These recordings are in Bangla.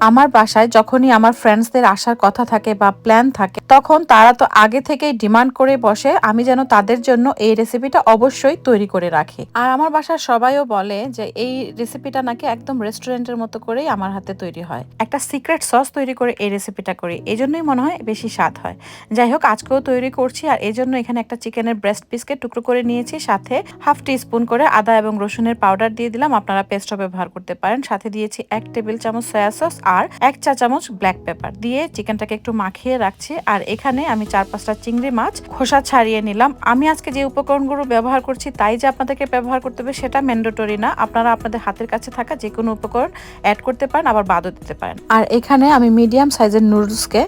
আমার বাসায় যখনই আমার ফ্রেন্ডসদের আসার কথা থাকে বা প্ল্যান থাকে, তখন তারা তো আগে থেকেই ডিমান্ড করে বসে আমি যেন তাদের জন্য এই রেসিপিটা অবশ্যই তৈরি করে রাখি। আর আমার বাসার সবাইও বলে যে এই রেসিপিটা নাকি একদম রেস্টুরেন্টের মতো করেই আমার হাতে তৈরি হয়। একটা সিক্রেট সস তৈরি করে এই রেসিপিটা করি, এই জন্যই মনে হয় বেশি স্বাদ হয়। যাই হোক, আজকেও তৈরি করছি। আর এই জন্য এখানে একটা চিকেনের ব্রেস্ট পিসকে টুকরো করে নিয়েছি, সাথে হাফ টি স্পুন করে আদা এবং রসুনের পাউডার দিয়ে দিলাম, আপনারা পেস্টও ব্যবহার করতে পারেন। সাথে দিয়েছি 1 টেবিল চামচ সয়া সস আর 1 চা চামচ ব্ল্যাক পেপার দিয়ে চিকেনটাকে একটু মাখিয়ে রাখছি। আর এখানে আমি 4-5টা চিংড়ি মাছ খোসা ছাড়িয়ে নিলাম। আমি আজকে যে উপকরণগুলো ব্যবহার করছি তাই যে আপনাদেরকে ব্যবহার করতে হবে সেটা ম্যান্ডেটরি না, আপনারা আপনাদের হাতের কাছে থাকা যে কোনো উপকরণ অ্যাড করতে পারেন, আবার বাদও দিতে পারেন। আর এখানে আমি মিডিয়াম সাইজের নুডলসকে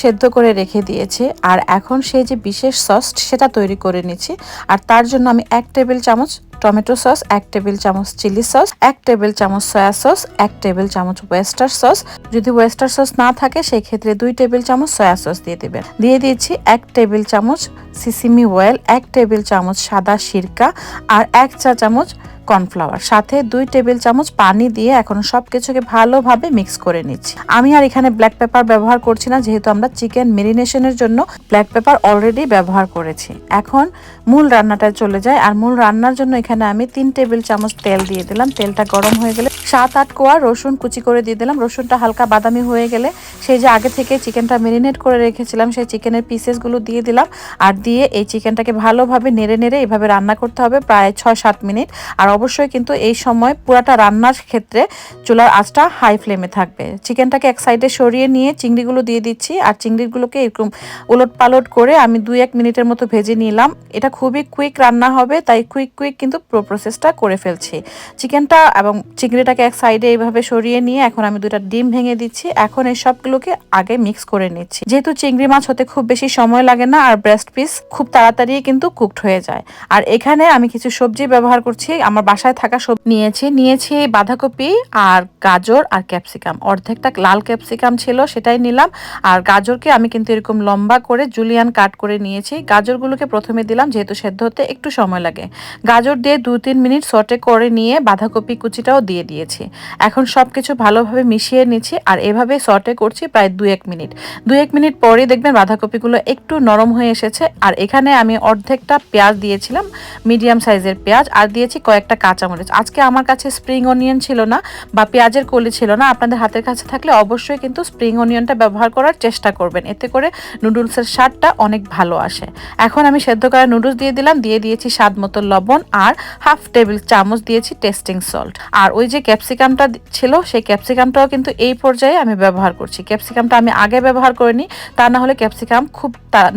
সেদ্ধ করে রেখে দিয়েছি। আর এখন সেই যে বিশেষ সস সেটা তৈরি করে নিচ্ছি। আর তার জন্য আমি 1 টেবিল চামচ টমেটো সস, 1 টেবিল চামচ চিলি সস, 1 টেবিল চামচ সয়া সস, 1 টেবিল চামচ ওয়েস্টার সস, যদি ওয়েস্টার সস না থাকে সেই ক্ষেত্রে 2 টেবিল চামচ সয়া সস দিয়ে দিবেন। দিয়ে দিয়েছি 1 টেবিল চামচ সিসিমি অয়েল, 1 টেবিল চামচ সাদা সিরকা আর 1 চা চামচ কর্নফ্লাওয়ার, সাথে 2 টেবিল চামচ পানি দিয়ে এখন সবকিছুকে ভালোভাবে মিক্স করে নিচ্ছি। আমি আর এখানে ব্ল্যাক পেপার ব্যবহার করছি না, যেহেতু আমরা চিকেন মেরিনেশনের জন্য ব্ল্যাক পেপার অলরেডি ব্যবহার করেছি। এখন মূল রান্নাটায় চলে যায়। আর মূল রান্নার জন্য এখানে আমি 3 টেবিল চামচ তেল দিয়ে দিলাম। তেলটা গরম হয়ে গেলে 7-8 কোয়া রসুন কুচি করে দিয়ে দিলাম। রসুনটা হালকা বাদামি হয়ে গেলে সেই যে আগে থেকে চিকেনটা মেরিনেট করে রেখেছিলাম সেই চিকেনের পিসেসগুলো দিয়ে দিলাম। আর দিয়ে এই চিকেনটাকে ভালোভাবে নেড়ে নেড়ে এভাবে রান্না করতে হবে প্রায় 6-7 মিনিট। আর অবশ্যই কিন্তু এই সময় পুরাটা রান্নার ক্ষেত্রে চুলার আঁচটা হাই ফ্লেমে থাকবে। চিকেনটাকে এক সাইডে সরিয়ে নিয়ে চিংড়িগুলো দিয়ে দিচ্ছি। আর চিংড়িগুলোকে এরকম উলট পালট করে আমি 2-1 মিনিটের মতো ভেজে নিলাম। এটা খুবই কুইক রান্না হবে, তাই কুইক কিন্তু পুরো প্রসেসটা করে ফেলছি। চিকেনটা এবং চিংড়িটাকে এক সাইডে এইভাবে সরিয়ে নিয়ে এখন আমি 2টা ডিম ভেঙে দিচ্ছি। এখন এই সবগুলোকে আগে মিক্স করে নিচ্ছি। যেহেতু চিংড়ি মাছ হতে খুব বেশি সময় লাগে না আর ব্রেস্ট পিস খুব তাড়াতাড়ি কিন্তু কুকড হয়ে যায়। আর এখানে আমি কিছু সবজি ব্যবহার করছি, আমার বাসায় থাকা সবজি নিয়েছি বাঁধাকপি আর গাজর আর ক্যাপসিকাম। অর্ধেকটা লাল ক্যাপসিকাম ছিল সেটাই নিলাম। আর গাজরকে আমি কিন্তু এরকম লম্বা করে জুলিয়ান কাট করে নিয়েছি। গাজরগুলোকে প্রথমে দিলাম, যেহেতু সেদ্ধ হতে একটু সময় লাগে। গাজর দিয়ে 2-3 মিনিট সটে করে নিয়ে বাঁধাকপি কুচিটাও দিয়ে দিয়েছি। এখন সবকিছু ভালোভাবে মিশিয়ে নিচ্ছি আর এভাবে সটে করছি প্রায় 2-1 মিনিট। 2-1 মিনিট পরে দেখবেন বাঁধাকপিগুলো একটু নরম হয়ে এসেছে। আর এখানে আমি অর্ধেকটা পেঁয়াজ দিয়েছিলাম, মিডিয়াম সাইজের পেঁয়াজ, আর দিয়েছি কয়েকটা কাঁচামরিচ। আজকে আমার কাছে স্প্রিং অনিয়ন ছিল না বা পেঁয়াজের কলি ছিল না, আপনাদের হাতের কাছে থাকলে অবশ্যই কিন্তু স্প্রিং অনিয়নটা ব্যবহার করার চেষ্টা করবেন, এতে করে নুডলসের স্বাদটা অনেক ভালো আসে। এখন আমি সেদ্ধ করা নুডলস দিয়ে দিলাম, দিয়ে দিয়েছি স্বাদ মতো লবণ আর হাফ টেবিল চামচ দিয়েছি টেস্টিং সল্ট। আর ওই যে ক্যাপসিকামটা ছিল সেই ক্যাপসিকামটাও কিন্তু এই পর্যায়ে আমি ব্যবহার করছি। ক্যাপসিকামটা আমি আগে ব্যবহার করিনি, তা না হলে ক্যাপসিকাম খুব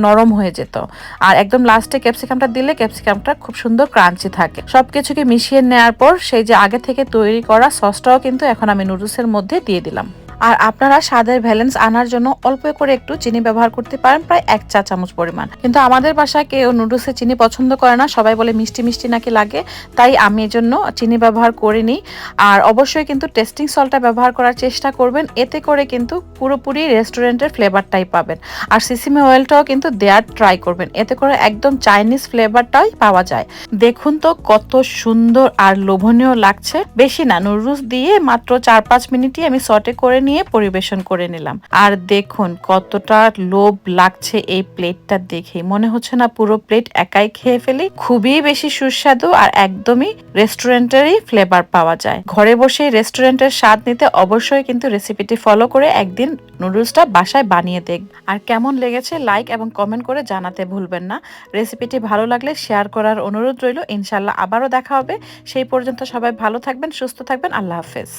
নরম হয়ে যেত। আর একদম লাস্টে ক্যাপসিকামটা দিলে ক্যাপসিকামটা খুব সুন্দর ক্রাঞ্চি থাকে। সবকিছুকে মিশিয়ে নেওয়ার পর সেই যে আগে থেকে তৈরি করা সসটাও কিন্তু এখন আমি নুডলসের মধ্যে দিয়ে দিলাম। আর আপনারা স্বাদের ব্যালেন্স আনার জন্য অল্প করে একটু চিনি ব্যবহার করতে পারেন, প্রায় 1 চা চামচ পরিমাণ। কিন্তু আমাদের বাসায় কেউ নুডলসে চিনি পছন্দ করে না, সবাই বলে মিষ্টি মিষ্টি নাকি লাগে, তাই আমি এর জন্য চিনি ব্যবহার করিনি। আর অবশ্যই কিন্তু টেস্টিং সল্টটা ব্যবহার করার চেষ্টা করবেন, এতে করে কিন্তু পুরোপুরি রেস্টুরেন্টের ফ্লেভারটাই পাবেন। আর সিসিমি অয়েলটাও কিন্তু দেওয়ার ট্রাই করবেন, এতে করে একদম চাইনিজ ফ্লেভারটাই পাওয়া যায়। দেখুন তো কত সুন্দর আর লোভনীয় লাগছে। বেশি না, নুডলস দিয়ে মাত্র 4-5 মিনিটই আমি সটে করে নিয়ে পরিবেশন করে নিলাম। আর দেখুন কতটা লোভ লাগছে এই প্লেটটা দেখে, মনে হচ্ছে না পুরো প্লেট একাই খেয়ে ফেলি। খুবই বেশি সুস্বাদু আর একদমই রেস্টুরেন্টেরই ফ্লেভার পাওয়া যায়। ঘরে বসে রেস্টুরেন্টের স্বাদ নিতে অবশ্যই কিন্তু রেসিপিটি ফলো করে একদিন নুডলসটা বাসায় বানিয়ে দেখবেন। আর কেমন লেগেছে লাইক এবং কমেন্ট করে জানাতে ভুলবেন না। রেসিপিটি ভালো লাগলে শেয়ার করার অনুরোধ রইল। ইনশাল্লাহ আবারও দেখা হবে। সেই পর্যন্ত সবাই ভালো থাকবেন, সুস্থ থাকবেন। আল্লাহ হাফেজ।